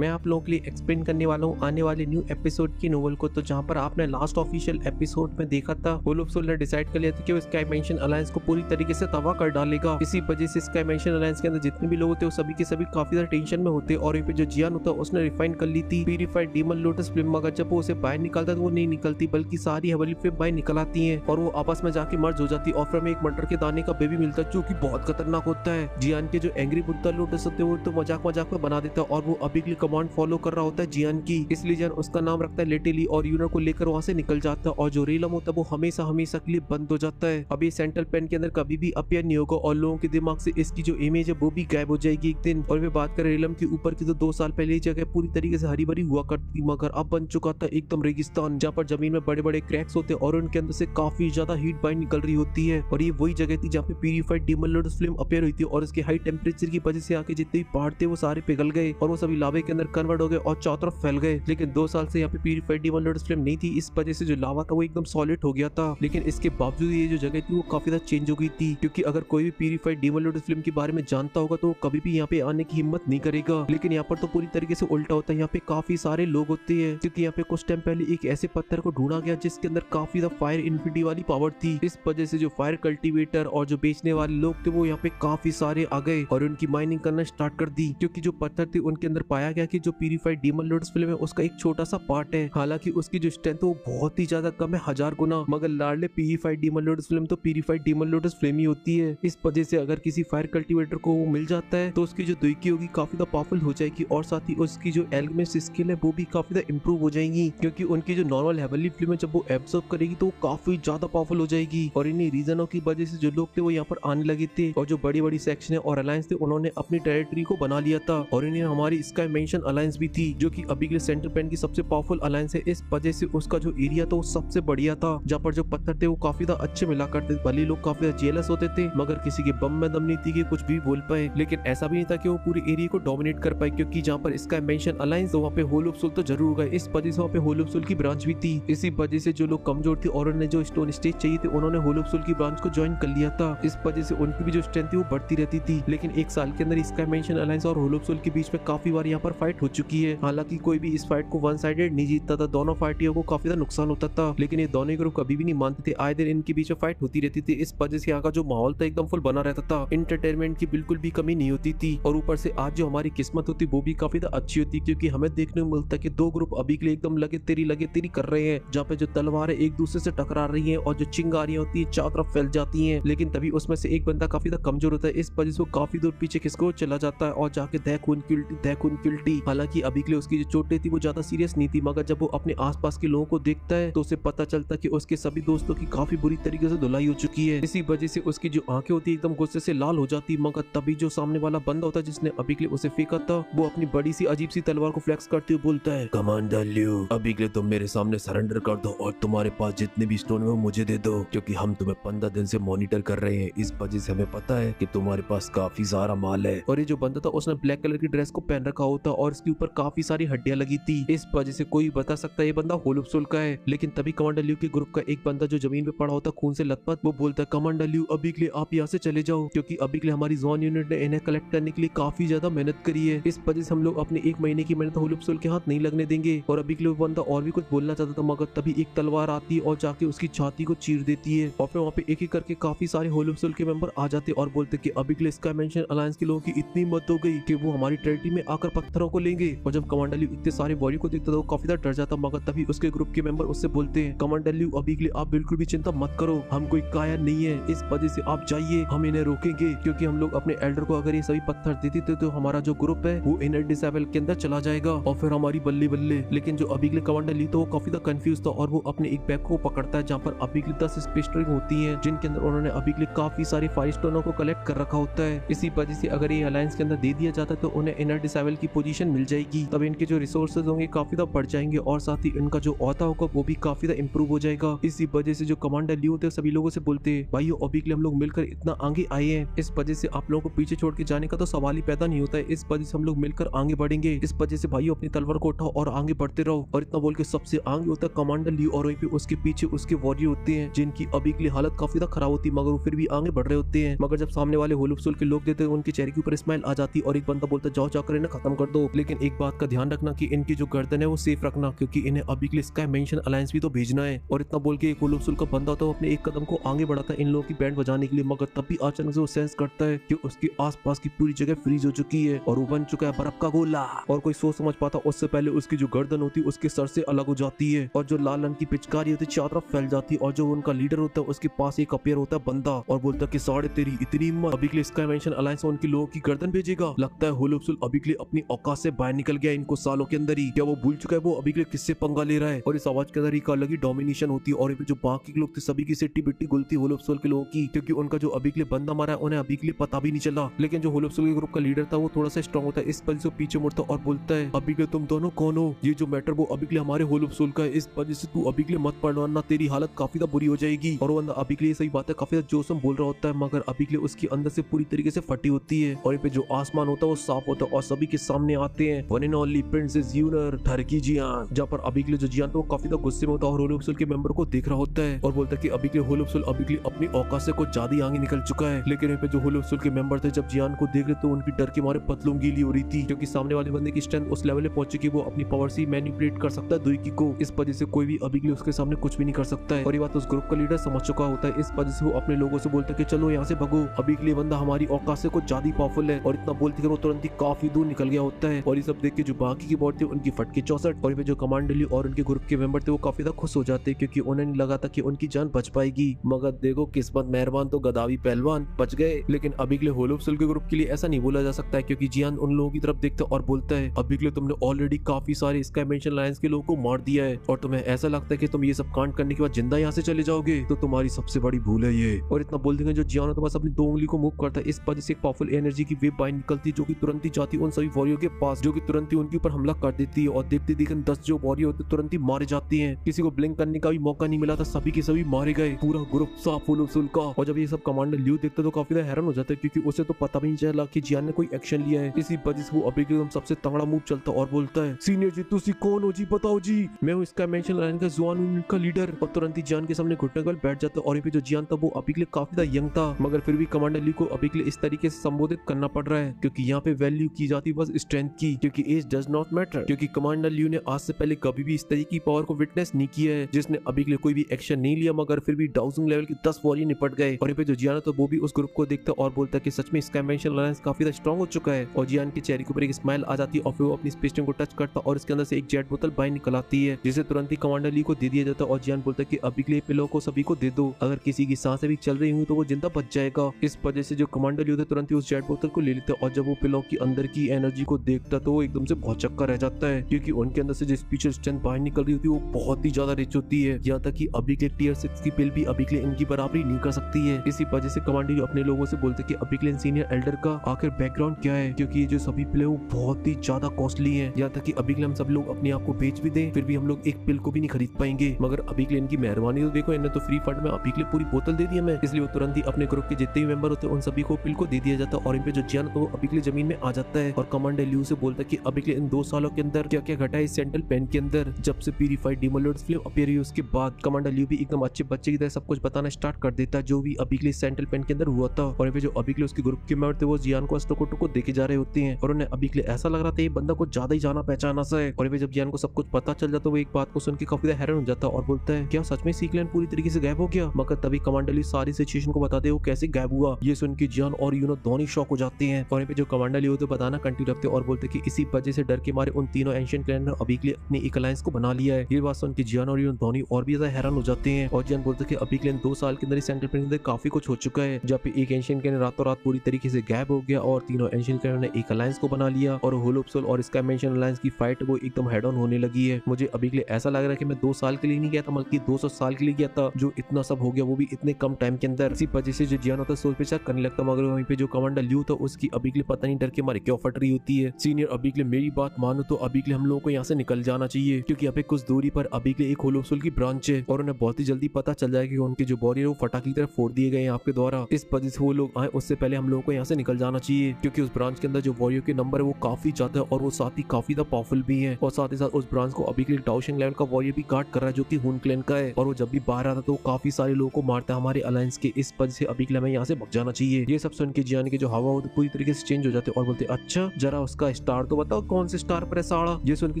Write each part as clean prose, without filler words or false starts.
मैं आप लोगों के लिए एक्सप्लेन करने वाला हूँ आने वाले न्यू एपिसोड की नोवेल को। तो जहाँ पर आपने लास्ट ऑफिशियल एपिसोड में देखा था, वोल्फ सोल ने डिसाइड कर लिया था कि वो स्काई मेंशन अलायंस को पूरी तरीके से तबाह कर डालेगा। इसी वजह से स्काई मेंशन अलायंस के अंदर जितने भी लोग थे वो सभी के सभी काफी ज्यादा टेंशन में होते। और जो जियान होता उसने रिफाइन कर ली थी प्यूरिफाइड डीमन लोटस फ्लेम, मगर जब वो उसे बाहर निकालता तो वो नहीं निकलती, बल्कि सारी हेवनली फ्लेम बाहर निकल आती है और वो आपस में जाके मर्ज हो जाती। और फिर हमें एक मटर के दाने का बेबी मिलता है जो कि बहुत खतरनाक होता है। जियान के जो एंग्री बुद्धा लोटस होते हैं वो तो मजाक मजाक में बना देता है और वो अभी के लिए कमांड फॉलो कर रहा होता है जियान की, इसलिए जियान उसका नाम रखता है लिटिली और यूनर को लेकर वहां से निकल जाता है। और जो रेलम होता है वो हमेशा हमेशा के लिए बंद हो जाता है। अभी सेंट्रल पेन के अंदर कभी भी अपीयर नहीं होगा और लोगों के दिमाग से इसकी जो इमेज है वो भी गायब हो जाएगी एक दिन। और वे बात करें रेलम के ऊपर की, तो 2 साल पहले ये जगह पूरी तरीके से हरी भरी हुआ करती, मगर अब बन चुका था एकदम रेगिस्तान, जहाँ पर जमीन में बड़े बड़े क्रैक्स होते और उनके अंदर से काफी ज्यादा हीट बाइंड निकल रही होती है। और ये वही जगह थी जहाँ पे purified demon lotus flame appear हुई थी और इसके हाई टेम्परेचर की वजह से आके जितने भी पहाड़ थे वो सारे पिघल गए और वो सभी लावे के अंदर कन्वर्ट हो गए और चारों तरफ फैल गए। लेकिन 2 साल से यहाँ पे प्यूरिफाइड डीमन लोटस फ्लेम नहीं थी, इस वजह से जो लावा था वो एकदम सॉलिड हो गया था। लेकिन इसके बावजूद ये जो जगह थी वो काफी ज्यादा चेंज हो गई थी, क्योंकि अगर कोई भी प्यूरिफाइड डीमन लोटस फ्लेम के बारे में जानता होगा तो वो कभी भी यहाँ पे आने की हिम्मत नहीं करेगा। लेकिन यहाँ पर तो पूरी तरीके से उल्टा होता है, यहाँ पे काफी सारे लोग होते हैं, क्योंकि यहाँ पे कुछ टाइम पहले एक ऐसे पत्थर को ढूंढा गया जिसके अंदर काफी ज्यादा फायर इन्फिनिटी वाली पावर थी। इस वजह से जो फायर कल्टीवेटर और जो बेचने वाले लोग थे वो यहाँ पे काफी सारे आ गए और उनकी माइनिंग करना स्टार्ट कर दी, क्योंकि जो पत्थर थे उनके अंदर पाया गया कि जो प्यूरिफाइड डीमन लोटस फ्लेम है उसका एक छोटा सा पार्ट है। हालांकि उसकी जो स्ट्रेंथ है वो बहुत ही ज्यादा कम है, 1000 गुना, मगर लाडले प्यूरिफाइड डीमन लोटस फ्लेम तो प्यूरिफाइड डीमन लोटस फ्लेम ही होती है। इस वजह से अगर किसी फायर कल्टीवेटर को वो मिल जाता है तो उसकी जो दुईकी होगी काफी ज्यादा पावरफुल हो जाएगी और साथ ही उसकी जो एल्केमिस्ट स्किल है वो भी काफी ज्यादा इंप्रूव हो जाएगी, क्योंकि उनकी जो नॉर्मल हेवनली फ्लेम है जब वो एब्जॉर्ब करेगी तो वो काफी ज्यादा पावरफुल हो जाएगी। और इन्हीं रीजनों की वजह से जो लोग थे वो यहाँ पर आने लगे थे और जो बड़ी बड़ी सेक्शन और अलायंस थे उन्होंने अपनी टेरिटरी को बना लिया था। और इन्हें हमारी स्काई मेंशन अलायंस भी थी जो कि अभी के लिए सेंट्रल पेन की सबसे पावरफुल अलायंस है। इस वजह से उसका जो एरिया था वो सबसे बढ़िया था, जहाँ पर जो पत्थर थे वो काफी ज्यादा अच्छे मिला करते थे। भले लोग काफी ज्यादा जेलस होते थे मगर किसी के बम में दम नहीं थी कि कुछ भी बोल पाए, लेकिन ऐसा भी नहीं था कि वो पूरे एरिया को डोमिनेट कर पाए, क्योंकि जहाँ पर स्काई मेंशन अलायंस तो वहाँ पे होल ऑफ सोल तो जरूर गए। इस वजह से वहाँ पे होल ऑफ सोल की ब्रांच भी थी। इसी वजह से जो लोग कमजोर थे और उन्हें जो स्टोन स्टेज चाहिए थे उन्होंने होल ऑफ सोल की ब्रांच को ज्वाइन कर लिया था। इस वजह से उनकी भी जो स्ट्रेंथ थी वो बढ़ती रहती थी। लेकिन 1 साल के अंदर स्काई मेंशन अलायंस और होल ऑफ सोल के बीच में काफी बार यहाँ पर फाइट हो चुकी है। हालांकि कोई भी इस फाइट को वन साइडेड नहीं जीतता था, दोनों पार्टियों को काफी ज्यादा नुकसान होता था, लेकिन ये दोनों ग्रुप कभी भी नहीं मानते थे। आए दिन इनके बीच में फाइट होती रहती थी। इस वजह से यहाँ का जो माहौल था एकदम फुल बना रहता था, इंटरटेनमेंट की बिल्कुल भी कमी नहीं होती थी। और ऊपर से आज जो हमारी किस्मत होती वो भी काफी अच्छी होती, क्योंकि हमें देखने को मिलता है कि 2 ग्रुप अभी के लिए एकदम लगे तेरी कर रहे हैं, जहाँ पे जो तलवारें एक दूसरे से टकरा रही है और जो चिंगारियां होती है चारों तरफ फैल जाती है। लेकिन तभी उसमें से एक बंदा काफी ज्यादा कमजोर होता है, इस वजह से वो काफी दूर पीछे खिसको चला जाता है और जाके दह खून की उल्टी। हालांकि अभी के लिए उसकी जो चोटें थी वो ज्यादा सीरियस नहीं थी, मगर जब वो अपने आसपास के लोगों को देखता है तो उसे पता चलता है कि उसके सभी दोस्तों की काफी बुरी तरीके से धुलाई हो चुकी है। इसी वजह से उसकी जो आंखें होती है एकदम गुस्से से लाल हो जाती, मगर तभी जो सामने वाला बंदा होता है जिसने अभी के लिए उसे फेंका था वो अपनी बड़ी सी अजीब सी तलवार को फ्लेक्स करते हुए बोलता है, कमांडर लियू, अभी के लिए तुम मेरे सामने सरेंडर कर दो और तुम्हारे पास जितने भी स्टोन है वो मुझे दे दो, क्योंकि हम तुम्हें 15 दिन से मॉनिटर कर रहे हैं। इस वजह से हमें पता है कि तुम्हारे पास काफी सारा माल है। और ये जो बंदा था उसने ब्लैक कलर की ड्रेस को पहन रखा होता और इसके ऊपर काफी सारी हड्डियां लगी थी। इस वजह से कोई बता सकता है ये बंदा होल ऑफ सोल का है। लेकिन तभी कमांडर लियू के ग्रुप का एक बंदा जो जमीन पे पड़ा होता खून से लथपथ, वो बोलता है, कमांडर लियू, अभी के लिए आप यहाँ से चले जाओ, क्योंकि अभी के लिए हमारी जोन यूनिट ने इन्हें कलेक्ट करने के लिए काफी ज्यादा मेहनत करी है। इस वजह से हम लोग अपने 1 महीने की मेहनत होल ऑफ सोल के हाथ नहीं लगने देंगे। और अभी के लिए वो बंदा और भी कुछ बोलना चाहता था, मगर तभी एक तलवार आती है और जाके उसकी छाती को चीर देती है। और फिर वहाँ पे एक एक करके काफी सारे होल ऑफ सोल के मेंबर आ जाते और बोलते कि अभी के लिए स्काई मेंशन अलायंस के लोगों की इतनी मत हो गई कि वो हमारी टेरिटरी में आकर पत्थरों को लेंगे। और जब कमांडर लियू इतने सारे वॉरियर को देखता था वो काफी ज्यादा डर जाता, मगर तभी उसके ग्रुप के मेंबर उससे बोलते हैं, कमांडर लियू, अभी के लिए आप बिल्कुल भी चिंता मत करो, हम कोई कायर नहीं है, इस वजह से आप जाइए, हम इन्हें रोकेंगे, क्योंकि हम लोग अपने एल्डर को अगर ये सभी पत्थर दे देते तो हमारा जो ग्रुप है वो इनर डिसेबल के अंदर चला जाएगा और फिर हमारी बल्ले बल्ले। लेकिन जो अभी के लिए कमांडर लियू तो वो काफी ज्यादा कंफ्यूज था और वो अपने एक बैग को पकड़ता है जहाँ पर अभी के लिए 10 स्पेस ट्रिंग होती है, जिनके अंदर उन्होंने अभी के लिए काफी सारे फायर स्टोनों को कलेक्ट कर रखा होता है। इसी वजह से अगर ये अलायंस के अंदर दे दिया जाता है तो उन्हें इनर डिसेबल की पोजीशन मिल जाएगी, तब इनके जो रिसोर्सेज होंगे काफी ज्यादा बढ़ जाएंगे और साथ ही इनका जो औहदा होगा वो भी काफी ज्यादा इंप्रूव हो जाएगा। इसी वजह से जो कमांडर लियू थे सभी लोगों से बोलते हैं, भाइयों, अभी के लिए हम लोग मिलकर इतना आगे आए हैं, इस वजह से आप लोगों को पीछे छोड़ के जाने का तो सवाल ही पैदा नहीं होता है। इस वजह से हम लोग मिलकर आगे बढ़ेंगे। इस वजह से भाइयों अपनी तलवार को उठाओ और आगे बढ़ते रहो। और इतना बोल के सबसे आगे होता है कमांडर लियू और वहीं पे उसके पीछे उसके वॉरियर होते हैं जिनकी अभी के लिए हालत काफी ज्यादा खराब होती है, मगर वो फिर भी आगे बढ़ रहे होते हैं। मगर जब सामने वाले होल ऑफ सोल के लोग देते हैं उनके चेहरे के ऊपर स्माइल आ जाती और एक बंदा बोलता, जाओ जाकर इन्हें खत्म कर दो, लेकिन एक बात का ध्यान रखना कि इनकी जो गर्दन है वो सेफ रखना, क्योंकि इन्हें अभी के लिए स्काई मेंशन अलायंस भी तो भेजना है। और इतना बोल के एक होलोप्सुल का बंदा होता है अपने एक कदम को आगे बढ़ाता है इन लोगों की बैंड बजाने के लिए, मगर तब भी अचानक से वो सेंस करता है कि उसके आसपास की पूरी जगह फ्रीज हो चुकी है और वो बन चुका है बर्फ का गोला। और कोई सोच समझ पाता उससे पहले उसकी जो गर्दन होती है उसके सर से अलग हो जाती है और जो लाल रंग की पिचकारी होती है चारों तरफ फैल जाती है। और जो उनका लीडर होता है उसके पास एक अपीयर होता है बंदा और बोलता है कि साढ़े तेरी इतनी हिम्मत, अभी के लिए स्काई मेंशन अलायंस उनके लोगों की गर्दन भेजेगा। लगता है होलोप्सुल अभी के लिए अपनी औकात से बाहर निकल गया इनको सालों के अंदर ही। क्या वो भूल चुका है वो अभी के लिए किससे पंगा ले रहा है? और इस आवाज के अंदर एक अलग ही डोमिनेशन होती है और जो बाकी लोग थे सभी की सिट्टी बिट्टी गुलती होलोप्सुल के लोगों की, क्योंकि उनका जो अभी के लिए बंदा मारा है उन्हें अभी के लिए पता भी नहीं चला। लेकिन जो होलोप्सुल के ग्रुप का लीडर था वो थोड़ा सा स्ट्रॉन्ग होता है, इस पर से पीछे मुड़ता और बोलता है अभी के तुम दोनों कौन हो? ये जो मैटर वो अभी के लिए हमारे होलोप्सुल का है, इस वजह से तू अभी के लिए मत पढ़ वरना तेरी हालत काफी ज्यादा बुरी हो जाएगी। और वो बंदा अभी के लिए सही बात है काफी ज्यादा जोश में बोल रहा होता है, मगर अभी के लिए उसकी अंदर से पूरी तरीके से फटी होती है। और यहाँ पे जो आसमान होता है वो साफ होता है और सभी के सामने आते हैं वन एंड ओनली प्रिंसेस यूनर टर्की जियान, जहाँ पर अभी के लिए जो जियान वो काफी ज्यादा गुस्से में होता है और होलोप्सुल के मेंबर को देख रहा होता है और बोलता है कि अभी के लिए होलोप्सुल अभी के लिए अपनी औकात से कुछ ज्यादा आगे निकल चुका है। लेकिन यहाँ पे जो होलोप्सुल के मेंबर थे जब जियान को देख रहे तो उनकी डर के मारे पतलून गीली हो रही थी, क्योंकि सामने वाले बंदे की स्ट्रेंथ उस लेवल पे पहुंची कि वो अपनी पावर से मैनिपुलेट कर सकता है दुईकी को। इस वजह से कोई भी अभी के लिए उसके सामने कुछ भी नहीं कर सकता है। और ये बात उस ग्रुप का लीडर समझ चुका होता है, इस वजह से वो अपने लोगों से बोलता है कि चलो यहाँ से भगो, अभी के लिए बंदा हमारी औकात से कुछ ज्यादा पावरफुल है। और इतना बोलते वो तुरंत ही काफी दूर निकल गया होता है। और ये सब देख के जो बाकी की बॉडी थी उनकी फटके 64 और जो कमांडर ली और उनके ग्रुप के मेंबर थे वो काफी ज्यादा खुश हो जाते क्योंकि उन्हें नहीं लगा था कि उनकी जान बच पाएगी। मगर देखो किस्मत मेहरबान तो गदावी पहलवान बच गए। लेकिन अभी के लिए होलोप्सुल के ग्रुप के लिए ऐसा नहीं बोला जा सकता है, क्योंकि जियान उन लोगों की तरफ देखता और बोलता है अभी के लिए तुमने ऑलरेडी काफी सारे स्काई मेंशन अलायंस के लोगों को मार दिया है और तुम्हें ऐसा लगता है कि तुम ये सब कांड करने के बाद जिंदा यहाँ से चले जाओगे, तो तुम्हारी सबसे बड़ी भूल है ये। और इतना बोल देंगे जो जियान तो बस अपनी 2 उंगली को मूव करता है, इस वजह से एक पावरफुल एनर्जी की वेव बाहर निकलती जो कि तुरंत ही जाती उन सभी वॉरियर के पास, जो कि तुरंत ही उनके ऊपर हमला कर देती है और देखते देखते 10 जो वॉरियर होते तुरंत ही मारे जाते हैं। किसी को ब्लिंक करने का भी मौका नहीं मिला था, सभी के सभी मारे गए, पूरा ग्रुप साफ होलोप्सुल का। और जब ये सब कमांडर ल्यू देखते तो काफी हैरान हो जाता है क्योंकि उसे तो पता भी नहीं चला कि जियान ने कोई एक्शन लिया है। इसी वजह से वो अभी के सबसे तगड़ा मूव चलता और बोलता है सीनियर जी तुसी कौन हो जी, बताओ जी। मैं हूँ इसका मेंशन लाइन का जुआन का लीडर। और तुरंत ही जियान के सामने घुटने के बल बैठ जाता है। और जो जियान था वो अभी के लिए काफी ज्यादा यंग था, मगर फिर भी कमांडर ली को अभी के लिए इस तरीके से संबोधित करना पड़ रहा है क्योंकि यहाँ पे वैल्यू की जाती बस स्ट्रेंथ की, क्योंकि एज डज नॉट मैटर। क्योंकि कमांडर ल्यू ने आज से पहले कभी भी इस तरीके की पावर को विटनेस नहीं किया है, जिसने अभी के लिए कोई भी एक्शन नहीं लिया, मगर फिर भी डाउजिंग लेवल की 10 वॉरियर निपट गए। और जो जियान तो वो भी उस ग्रुप को देखता और बोलता है कि सच में स्काई मेंशन अलायंस काफी ज्यादा स्ट्रॉन्ग हो चुका है। और जियान के चेहरे के ऊपर एक स्माइल आ जाती है और फिर वो अपनी स्पेस टैंक को टच करता और इसके अंदर से एक जेट बोतल बाहर निकल आती है, जिसे तुरंत ही कमांडर ली को दे दिया जाता है। और जियान बोलता है कि अभी के लिए पिलो को सभी को दे दो, अगर किसी की सांसें भी चल रही हुई तो वो जिंदा बच जाएगा। इस वजह से जो कमांडर ली होता है तुरंत ही उस जेट बोतल को ले लेता है और जब वो पिलो की अंदर की एनर्जी को देखता तो वो एकदम से बहुत चक्का रह जाता है, क्योंकि उनके अंदर से जो स्पीचर स्ट्रेंथ बाहर निकल रही होती है वो बहुत ही ज्यादा रिच होती है, यहाँ तक कि अभी के टियर 6 की पिल भी अभी के लिए इनकी बराबरी नहीं कर सकती है। इसी वजह से कमांडर अपने लोगों से बोलते कि अभी के लिए सीनियर एल्डर का आखिर बैकग्राउंड क्या है, क्योंकि ये जो सभी पिल है वो बहुत ही ज्यादा कॉस्टली है, यहाँ तक कि अभी के लिए हम सब लोग अपने आप को बेच भी दें फिर भी हम लोग एक पिल को भी नहीं खरीद पाएंगे। मगर अभी के लिए इनकी मेहरबानी तो देखो, इन्हें तो फ्री फंड में अभी के लिए पूरी बोतल दे दी हमें, इसलिए वो तुरंत ही अपने ग्रुप के जितने भी मेंबर होते हैं उन सभी को पिल को दे दिया जाता है। और इन पे जो जियान तो अभी के लिए जमीन में आ जाता है और कमांडर ल्यू से बोलता है कि अभी के लिए इन 2 सालों के अंदर क्या क्या घटा है इस सेंट्रल पेन के अंदर, जब से purified demon lords flame appear हुई उसके बाद। कमांडर ल्यू भी एकदम अच्छे बच्चे की तरह सब कुछ बताना स्टार्ट कर देता है जो भी अभी के लिए सेंट्रल पेन के अंदर हुआ था। और यहाँ पे जो अभी के लिए उसके ग्रुप के मेंबर थे वो जियान को अस्टोकोटो को देखे जा रहे होते हैं और उन्हें अभी के लिए ऐसा लग रहा था ये बंदा कुछ ज्यादा ही जाना पहचाना सा है। और यहाँ पे जब जियान को सब कुछ पता चल जाता है वो एक बात को सुन के काफी हैरान हो जाता है और बोलता है क्या सच में सीक्लेन पूरी तरीके से गायब हो गया? मगर तभी कमांडर ली सारी सिचुएशन को बताते वो कैसे गायब हुआ। ये सुन के जियान और यूनो दोनों शॉक हो जाते हैं। और यहाँ पे जो कमांडर ली होते बताना कंटिन्यू रखते और बोलते कि इसी वजह से डर के मारे उन तीनों एंशिएंट क्लैन ने अभी के लिए अपनी एक अलायंस को बना लिया है। ये बात सुन के जियान और यूनो दोनों और भी ज्यादा हैरान हो जाते हैं। और जियान बोलते कि अभी के लिए 2 साल के अंदर सेंट्रल प्लेन के अंदर काफी कुछ हो चुका है, जहाँ पे एक एंशिएंट क्लैन रातों रात पूरी तरीके से गायब हो गया और तीनों एंशिएंट क्लैन ने एक अलायंस को बना लिया और होलोप्सुल और स्काई मेंशन अलायंस की फाइट वो एकदम हेड ऑन होने लगी है। मुझे अभी के लिए ऐसा लग रहा है कि मैं 2 साल के लिए नहीं गया था बल्कि 200 साल के लिए गया था, जो इतना सब हो गया वो भी इतने कम टाइम के अंदर। इसी वजह से जो जियान होता है सोच पे चेक करने लगता, मगर वहीं पे जो कमांडर ल्यू था उसकी अभी के लिए पता नहीं डर के मारे क्यों फट रही होती है। सीनियर अभी के लिए मेरी बात मानो तो अभी के लिए हम लोगों को यहाँ से निकल जाना चाहिए, क्योंकि यहाँ पे कुछ दूरी पर अभी के लिए एक होलोप्सुल की ब्रांच है और उन्हें बहुत ही जल्दी पता चल जाएगा कि उनके जो बॉडी है वो फटाक की तरफ फोड़ दिए गए हैं आपके द्वारा। इस वजह से वो लोग आए उससे पहले हम लोगों को यहाँ से निकल जाना चाहिए, क्योंकि उस ब्रांच के अंदर जो वॉरियर के नंबर है वो काफी ज्यादा है और वो साथ ही काफी ज्यादा पावरफुल भी है। और साथ ही साथ उस ब्रांच को अभी के लिए डाउशिंग लेवल का वॉरियर भी गार्ड कर रहा है जो कि हुन क्लैन का है, और वो जब भी बाहर आता तो काफी सारे लोगों को मारता है हमारे अलायंस के। इस वजह से अभी के लिए हमें यहाँ से भाग जाना चाहिए। ये सब सुन के जियान के जो हवा होती पूरी तरीके से चेंज हो जाते और बोलते अच्छा जरा उसका साला स्टार तो बताओ कौन से स्टार पर है साड़ा। ये सुन के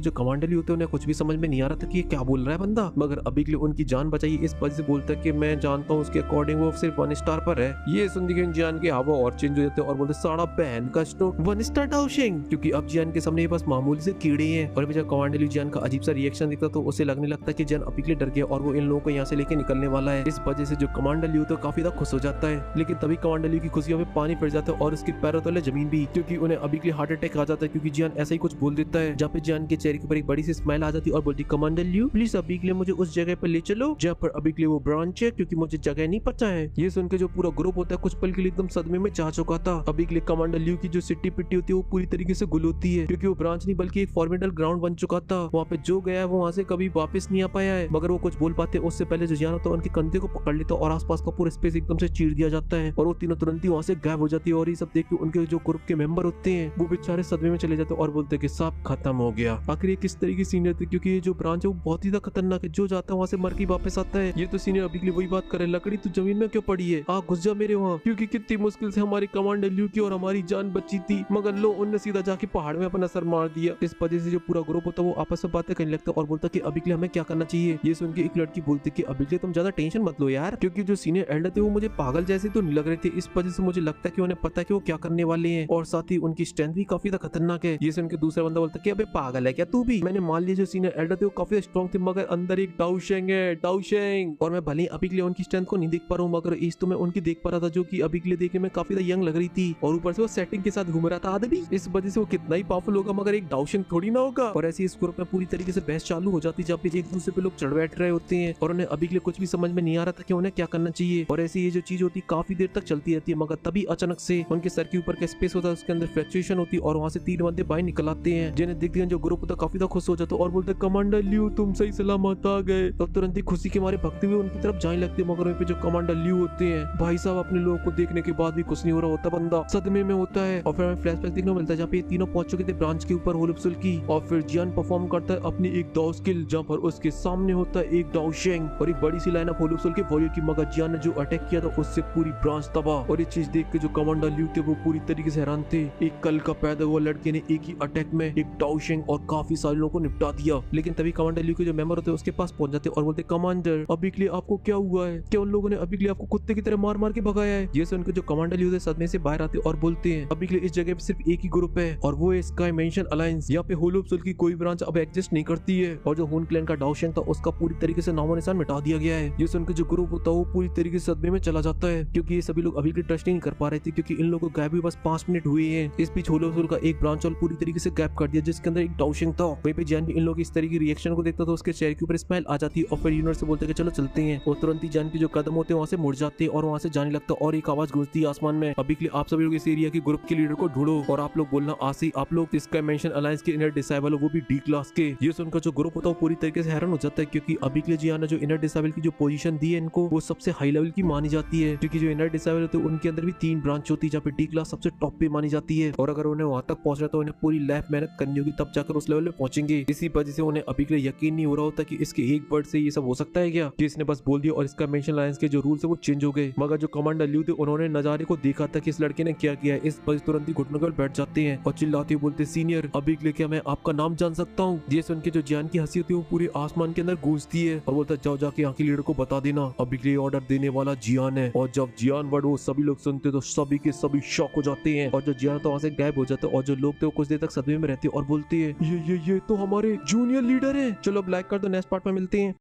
जो कमांडर ली होते हैं उन्हें कुछ भी समझ में नहीं आ रहा था कि ये क्या बोल रहा है बंदा, मगर अभी के लिए उनकी जान बचाई इस वजह से बोलता है कि मैं जानता हूँ उसके अकॉर्डिंग वो सिर्फ 1 स्टार पर है। ये सुन के जियान के हवा और चेंज हो जाते हैं और बोलते साड़ा बहन का स्टोक 1 स्टार डाउशिंग, क्योंकि अब जियान के सामने बस मामूली से कीड़े हैं। और जब कमांडर ली जियान का अजीब सा रिएक्शन दिखता तो उसे लगने लगता है कि जियान अभी के लिए डर गया और वो इन लोगों को यहाँ से लेके निकलने वाला है। इस वजह से जो कमांडर ली तो काफी ज्यादा खुश हो जाता है, लेकिन तभी कमांडर ली की खुशियों में पानी फिर जाता है और उसके पैरों तले जमीन भी, क्योंकि उन्हें अभी के लिए हार्ट अटैक आ जाता है क्योंकि जियान ऐसा ही कुछ बोल देता है। जहाँ पे जियान के चेहरे के ऊपर एक बड़ी सी स्माइल आ जाती है और बोलती कमांडर ल्यू प्लीज अभी के लिए मुझे उस जगह पर ले चलो जहाँ पर अभी के लिए वो ब्रांच है, क्योंकि मुझे जगह नहीं पता है। ये सुन के जो पूरा ग्रुप होता है कुछ पल के लिए एकदम सदमे में जा चुका था। अभी के लिए कमांडर ल्यू की जो सिट्टी पिट्टी होती है वो पूरी तरीके से गुल होती है, क्योंकि वो ब्रांच नहीं बल्कि एक फॉर्मेडल ग्राउंड बन चुका था। वहाँ पे जो गया है वो वहाँ से कभी वापस नहीं आ पाया है, मगर वो कुछ बोल पाते उससे पहले जो जियान होता है उनके कंधे को पकड़ लेता और आसपास का पूरा स्पेस एकदम से चीर दिया जाता है और वो तीनों तुरंत ही वहाँ से गायब हो जाती है। और ये सब देख के उनके जो ग्रुप के मेंबर होते हैं वो बेचारे सदमे में चले जाते हैं और बोलते हैं कि सब खत्म हो गया। आखिर ये किस तरह की सीनियर थी, क्योंकि ये जो ब्रांच है वो बहुत ही खतरनाक है, जो जाता है वहाँ से मर के वापस आता है। ये तो सीनियर अभी के लिए वही बात करे, लकड़ी तू जमीन में क्यों पड़ी है, आ घुस जा मेरे वहाँ, क्योंकि कितनी मुश्किल से हमारी कमांडर ल्यू की और हमारी जान बची थी, मगर लो उनने सीधा जाके पहाड़ में अपना सर मार दिया। इस वजह से जो पूरा ग्रुप होता है वो आपस में बातें करने लगता है और बोलता कि अभी के लिए हमें क्या करना चाहिए। ये सुन के एक लड़की बोलती कि अभी के लिए तुम ज्यादा टेंशन मत लो यार, क्योंकि जो सीनियर एल्डर थे वो मुझे पागल जैसे तो नहीं लग रहे थे, इस वजह से मुझे लगता है कि उन्हें पता है कि वो क्या करने वाले हैं और साथ ही उनकी स्ट्रेंथ भी काफी ज्यादा खतरनाक है। ये सुन के दूसरा बंदा बोलता कि अबे पागल है क्या तू भी, मैंने मान लिया जो सीनियर एल्डर थे वो काफी स्ट्रॉन्ग थे, मगर अंदर एक डाउशेंग है, डाउशेंग, और मैं भले ही अभी के लिए उनकी स्ट्रेंथ को नहीं देख पा रहा हूँ मगर एज तो मैं उनकी देख पा रहा था, जो कि अभी के लिए देखने में काफी ज्यादा यंग लग रही थी और ऊपर से वो सेटिंग के साथ घूम रहा था आदमी। इस वजह से वो कितना ही पावरफुल होगा मगर एक डाउशेंग थोड़ी ना होगा। और ऐसे इस ग्रुप में पूरी तरीके से बहस चालू हो जाती है जहाँ पे एक दूसरे पे लोग चढ़ बैठ रहे होते हैं और उन्हें अभी के लिए कुछ भी समझ में नहीं आ रहा था कि उन्हें क्या करना चाहिए। और ऐसी ये जो चीज होती है काफी देर तक चलती रहती है, मगर तभी अचानक से उनके सर के ऊपर का स्पेस होता है उसके अंदर फ्लक्चुएशन होती है और वहाँ से 3 बंदे बाहर निकल आते हैं, जिन्हें देखते हैं जो ग्रुप होता है काफी ज्यादा खुश हो जाता है और बोलते कमांडर ल्यू तुम सही सलामत आ गए। तो तुरंत ही खुशी के मारे भगते हुए उनकी तरफ जाने लगते हैं, मगर वहीं पे जो कमांडर ल्यू होते हैं भाई साहब अपने लोगों को देखने के बाद भी कुछ नहीं हो रहा होता, बंदा सदमे में होता है। और फिर हमें फ्लैशबैक देखने को मिलता है जहाँ पे ये तीनों पहुंच चुके थे ब्रांच के ऊपर होलुप्सुल की, और फिर जियान परफॉर्म करता है अपनी एक दाव स्किल जहाँ पर उसके सामने होता है एक डाउशेंग और एक बड़ी सी लाइन ऑफ होलुप्सुल के वॉरियर की, मगर जियान ने जो अटैक किया था उससे पूरी ब्रांच तबाह। और ये चीज देख के जो कमांडर ल्यू थे वो पूरी तरीके से हैरान थे, एक कल का पैदा हुआ लड़के ने एक ही अटैक में एक डाउशेंग और काफी सारे लोगों को निपटा दिया। लेकिन तभी कमांडर ल्यू के जो मेंबर होते हैं उसके पास पहुंच जाते और बोलते कमांडर अभी के लिए आपको क्या हुआ है, क्या उन लोगों ने अभी के लिए आपको कुत्ते की तरह मार मार के भगाया है। ये सुनकर जो कमांडर ल्यू सदमे से बाहर आते और बोलते हैं अभी के लिए इस जगह पे सिर्फ एक ही ग्रुप है और वो है स्काई मेंशन अलायंस, यहाँ पे होलुप्सुल की कोई ब्रांच अब एग्जिस्ट नहीं करती है और जो हून क्लैन का डाउशेंग था उसका पूरी तरीके से नामो निशान मिटा दिया गया है। ये सुनकर जो ग्रुप होता है वो पूरी तरीके से सदमे में चला जाता है, क्योंकि ये सभी लोग अभी के ट्रस्ट नहीं कर पा रहे थे, क्योंकि इन लोगों को गायब हुए बस 5 मिनट हुए हैं। इस बीच होलुप्सुल का एक ब्रांच और पूरी तरीके से गायब कर दिया जिसके अंदर एक डाउशेंग था। वहीं पे जैन भी इन लोगों की इस तरह की रिएक्शन को देखता तो उसके चेहरे के ऊपर स्माइल आ जाती और फिर यूनिवर्स से बोलते कि चलो चलते हैं, और तुरंत ही जैन के जो कदम होते हैं वहाँ से मुड़ जाते और वहाँ से जाने लगता और एक आवाज गूंजती है आसमान में, अभी के लिए आप सभी लोग इस एरिया के ग्रुप के लीडर को ढूंढो और आप लोग बोलना आसी आप लोग इसका मेंशन अलायंस के इनर डिसाइबल हो, वो भी डी क्लास के। ये सुनकर जो ग्रुप होता है वो पूरी तरीके से हैरान हो जाता है, क्योंकि अभी के लिए जियान ने जो इनर डिसाइबल की जो पोजीशन दी है इनको वो सबसे हाई लेवल की मानी जाती है, क्योंकि जो इनर डिसाइबल होते हैं उनके अंदर भी 3 ब्रांच होती है जहाँ पे डी क्लास सबसे टॉप पे मानी जाती है और अगर उन्हें वहां तक पहुंचना तो उन्हें पूरी लाइफ मेहनत करनी होगी तब जाकर उस लेवल पे पहुंचेंगे। इसी वजह से उन्हें अभी के लिए यकीन नहीं हो रहा होता कि इसके एक वर्ड से ये सब हो सकता है क्या, कि इसने बस बोल दिया और इसका मेंशन अलायंस के जो रूल्स है वो चेंज हो गए। मगर जो कमांडर ल्यू थे उन्होंने नजारे को देखा था कि इस लड़के ने क्या किया है, इस वजह तुरंत ही घुटनों पर बैठ जाते हैं और चिल्लाते हुए बोलते सीनियर अभी के लिए क्या मैं आपका नाम जान सकता हूँ। ये सुन के जो जियान की हंसी होती है वो पूरे आसमान के अंदर गूंजती है और बोलता जाओ जाके यहाँ के लीडर को बता देना अभी के लिए ऑर्डर देने वाला जियान है। और जब जियान वर्ड वो सभी लोग सुनते तो सभी के सभी शॉक हो जाते हैं और जो जियान तो वहाँ से गायब हो जाते हैं और जो लोग थे वो कुछ देर तक सदमे में रहते और बोलते हैं ये तो हमारे जूनियर लीडर है। चलो अब लाइक कर दो, नेक्स्ट पार्ट में मिलते हैं।